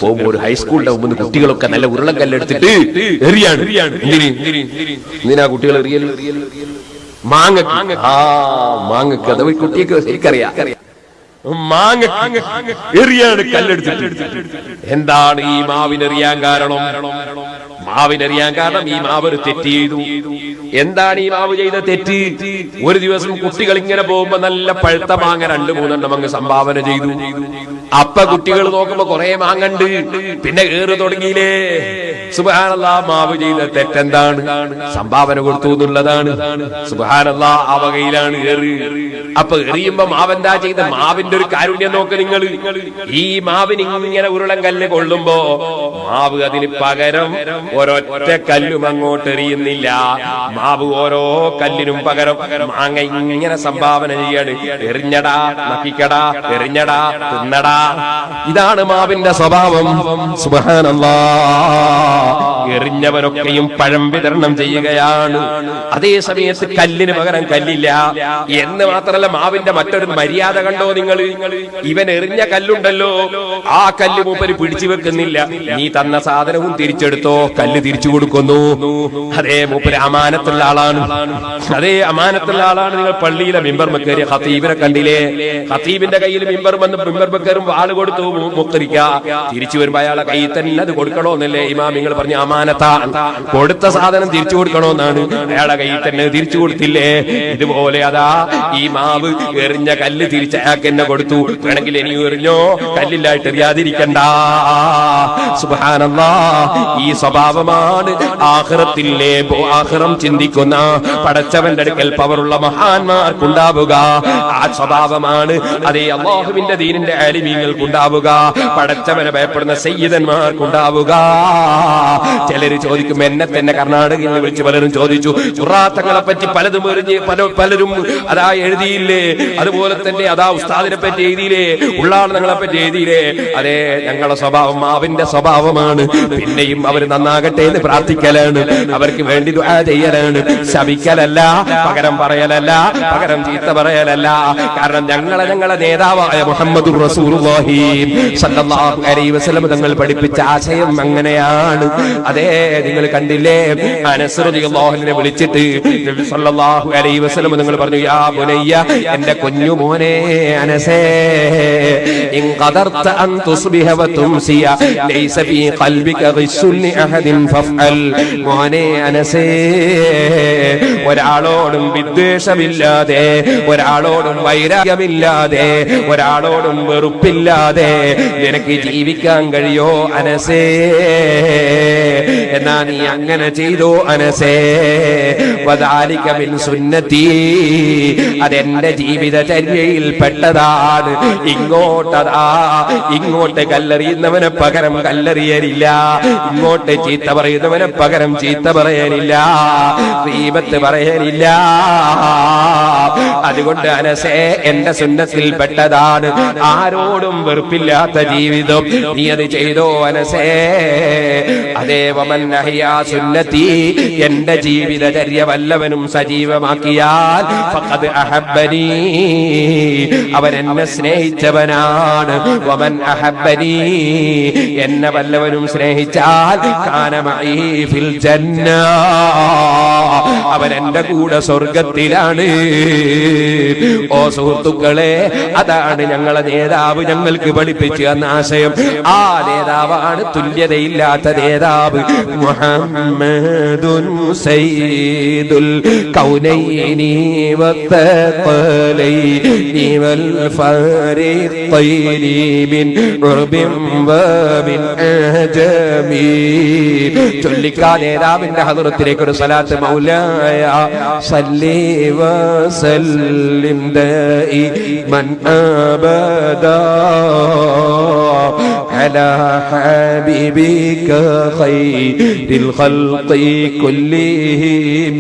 പോകുമ്പോ ഒരു ഹൈസ്കൂളിന്റെ മുമ്പ് കുട്ടികളൊക്കെ നല്ല ഉരുളക്കല്ലെടുത്തിട്ട് എറിയാണ്. എന്തിനാ കുട്ടികൾ എറിയൽ? മാങ്ങക്ക് അത് കുട്ടിയൊക്കെ ശരിക്കറിയാം. മാങ്ങ എറിയാണ് കല്ലെടുത്തിട്ട്. എന്താണ് ഈ മാവിനെറിയാൻ കാരണം? മാവിനെറിയാൻ കാരണം ഈ മാവ് ഒരു തെറ്റ് ചെയ്തു. എന്താണ് ഈ മാവ് ചെയ്ത തെറ്റ്? ഒരു ദിവസം കുട്ടികൾ ഇങ്ങനെ പോകുമ്പോ നല്ല പഴുത്ത മാങ്ങ 2-3 അങ്ങ് സംഭാവന ചെയ്തു. അപ്പ കുട്ടികൾ നോക്കുമ്പോ കുറെ മാങ്ങണ്ട്. പിന്നെ ഏറ് തുടങ്ങിയില്ലേ. സുബ്ഹാനല്ലാഹ്, മാവ് ചെയ്ത തെറ്റെന്താണ്? സംഭാവന കൊടുത്തു എന്നുള്ളതാണ്. സുബ്ഹാനല്ലാഹ്, ആ വകയിലാണ് ഏറ്. അപ്പൊ എറിയുമ്പോ മാവെന്താ ചെയ്ത? മാവിന്റെ ഒരു കാരുണ്യം നോക്ക് നിങ്ങൾ. ഈ മാവിന് ഇങ്ങനെ ഉരുളൻ കല്ല് കൊള്ളുമ്പോ മാവ് അതിന് പകരം ഒരൊറ്റ കല്ലും അങ്ങോട്ട് എറിയുന്നില്ല. മാവ് ഓരോ കല്ലിനും പകരം മാങ്ങ ഇങ്ങനെ സംഭാവന ചെയ്യാണ്. എറിഞ്ഞടാ, നക്കിക്കടാ, എറിഞ്ഞടാ, തിന്നടാ. ഇതാണ് മാവിന്റെ സ്വഭാവം. സുബ്ഹാനല്ലാഹ്, എറിഞ്ഞവരൊക്കെയും പഴം വിതരണം ചെയ്യുകയാണ്. അതേ സമയത്ത് കല്ലിന് പകരം കല്ലില്ല. എന്ന് മാത്രമല്ല, മാവിന്റെ മറ്റൊരു മര്യാദ കണ്ടോ നിങ്ങൾ? ഇവൻ എറിഞ്ഞ കല്ലുണ്ടല്ലോ, ആ കല്ല് മൂപ്പര് പിടിച്ചു വെക്കുന്നില്ല. നീ തന്ന സാധനവും തിരിച്ചെടുത്തോ, കല്ല് തിരിച്ചു കൊടുക്കുന്നു. അതേ മൂപ്പര് അമാനത്തുള്ള ആളാണ്. അതേ അമാനത്തുള്ള ആളാണ്. നിങ്ങൾ പള്ളിയിലെ മിമ്പർ മക്കേറിയ ഖതീബിനെ കണ്ടില്ലേ? ഖതീബിന്റെ കയ്യിൽ മിമ്പർ വന്ന് മിമ്പർ മക്കേറും വാള് കൊടുത്തു മുക്കരിക്ക. തിരിച്ചു വരുമ്പോ അയാളെ കയ്യിൽ തന്നെ അത് കൊടുക്കണോന്നല്ലേ ഇമാമിങ്ങൾ പറഞ്ഞ അമാനത്താ. കൊടുത്ത സാധനം തിരിച്ചു കൊടുക്കണോന്നാണ്. അയാളെ കയ്യിൽ തന്നെ തിരിച്ചു കൊടുത്തില്ലേ? ഇതുപോലെ അതാ ഈ മാവ് എറിഞ്ഞ കല്ല് തിരിച്ച് അയാൾക്ക് തന്നെ കൊടുത്തു. വേണമെങ്കിൽ ഇനി എറിഞ്ഞോ, കല്ലില്ലായിട്ട് എറിയാതിരിക്കണ്ട. സുബ്ഹാനല്ലാഹ്, ഈ സ്വഭാവമാണ് ആഖിറത്തിലെ ആഖിറം ചിന്തിക്കുന്ന പടച്ചവന്റെ അടുക്കൽ പവറുള്ള മഹാന്മാർക്കുണ്ടാവുക. ആ സ്വഭാവമാണ് അതേ അല്ലാഹുവിന്റെ ദീനിന്റെ ആലിമീങ്ങൾക്കുണ്ടാവുക. പടച്ചവനെ ഭയപ്പെടുന്ന സയ്യിദന്മാർക്കുണ്ടാവുക. ചിലര് ചോദിക്കും, എന്നെ തന്നെ കർണാടകയിൽ നിന്ന് വിളിച്ച് പലരും ചോദിച്ചു, ഖുറാത്തങ്ങളെ പറ്റി പലതും പലരും അതാ എഴുതിയില്ലേ? അതുപോലെ തന്നെ അതാ ഉസ്താദിനെ പറ്റി എഴുതിയില്ലേ? ഉള്ളാളങ്ങളെ പറ്റി എഴുതിയില്ലേ? അതെ, ഞങ്ങളുടെ സ്വഭാവം മാവിന്റെ സ്വഭാവമാണ്. പിന്നെയും അവർ നന്നാകട്ടെ എന്ന് പ്രാർത്ഥിക്കലാണ്. അവർക്ക് വേണ്ടി ദുആ ചെയ്യലാണ്. ശപിക്കലല്ല, പകരം പറയലല്ല, പകരം ചീത്ത പറയലല്ല. കാരണം ഞങ്ങളെ നേതാവായ മുഹമ്മദുർ റസൂലുള്ളാഹി സ്വല്ലല്ലാഹു അലൈഹി വസല്ലം തങ്ങൾ പഠിപ്പിച്ച ആശയം അങ്ങനെയാണ്. അതേ, നിങ്ങൾ കണ്ടില്ലേ? അനസ് റളിയല്ലാഹു അൻഹുവിനെ വിളിച്ചിട്ട് നബി സ്വല്ലല്ലാഹു അലൈഹി വസല്ലം തങ്ങൾ പറഞ്ഞു, യാ ബുനയ്യ, എന്റെ കുഞ്ഞു മോനെ അനസേ, ഇൻ ഖദർത അൻ തുസ്ബിഹ വ തുംസിയ ലൈസ ഫീ ഖൽബിക ഗിസ്സുൻ ലി അഹദിൻ ഫഫഅൽ. മോനെ അനസേ, ഒരാളോടും വിദ്വേഷമില്ലാതെ, ഒരാളോടും വൈരാഗ്യമില്ലാതെ, ഒരാളോടും വെറുപ്പില്ലാതെ നിനക്ക് ജീവിക്കാൻ കഴിയോ അനസേ? എന്നാ നീ അങ്ങനെ ചെയ്തോ അനസേ. വദാലിക മിൻ സുന്നതി, അതെന്റെ ജീവിതചര്യയിൽ പെട്ടതാണ്. ഇങ്ങോട്ട് കല്ലെറിയുന്നവനെ പകരം കല്ലെറിയലില്ല, ഇങ്ങോട്ട് ചീത്ത പറയുന്നവനെ പകരം ചീത്ത പറയലില്ല, ഗീബത്ത് പറയലില്ല. അതുകൊണ്ട് അനസേ, എന്റെ സുന്നത്തിൽ പെട്ടതാണ് ആരോടും വെറുപ്പില്ലാത്ത ജീവിതം. നീ അത് ചെയ്തോ അനസേ. അതേ, വമൻ അഹ്യാ സുന്നതി, എന്റെ ജീവിതചര്യ വല്ലവനും സജീവമാക്കിയാൽ ഫഖദ് അഹബ്ബനി, അവൻ എന്നെ സ്നേഹിച്ചവനാണ്. വമൻ അഹബ്ബനി, എന്നെ വല്ലവനും സ്നേഹിച്ചാൽ കാന മഈ ഫിൽ ജന്ന, അവൻ എന്റെ കൂടെ സ്വർഗത്തിലാണ്. ഓ സുഹൃത്തുക്കളെ, അതാണ് ഞങ്ങളെ നേതാവ് ഞങ്ങൾക്ക് പഠിപ്പിച്ചു തന്ന ആശയം. ആ നേതാവാണ് തുല്യതയില്ലാത്ത നേതാവ്. മുഹമ്മദുൻ സയ്യിദുൽ കൗനൈനി വത്തഖലൈനി വൽ ഫരീഖൈനി മിൻ ഉർബിൻ വമിൻ അജമി. ചൊല്ലിക്കാ നേതാവിന്റെ ഹദറത്തിലേക്ക് ഒരു സലാത്ത്. മൗലായ സല്ലി വസല്ലിം ദായിമൻ അബദാ അലാ ഹബീബിക ഖൈറിൽ ഖൽഖി കുല്ലിഹിം.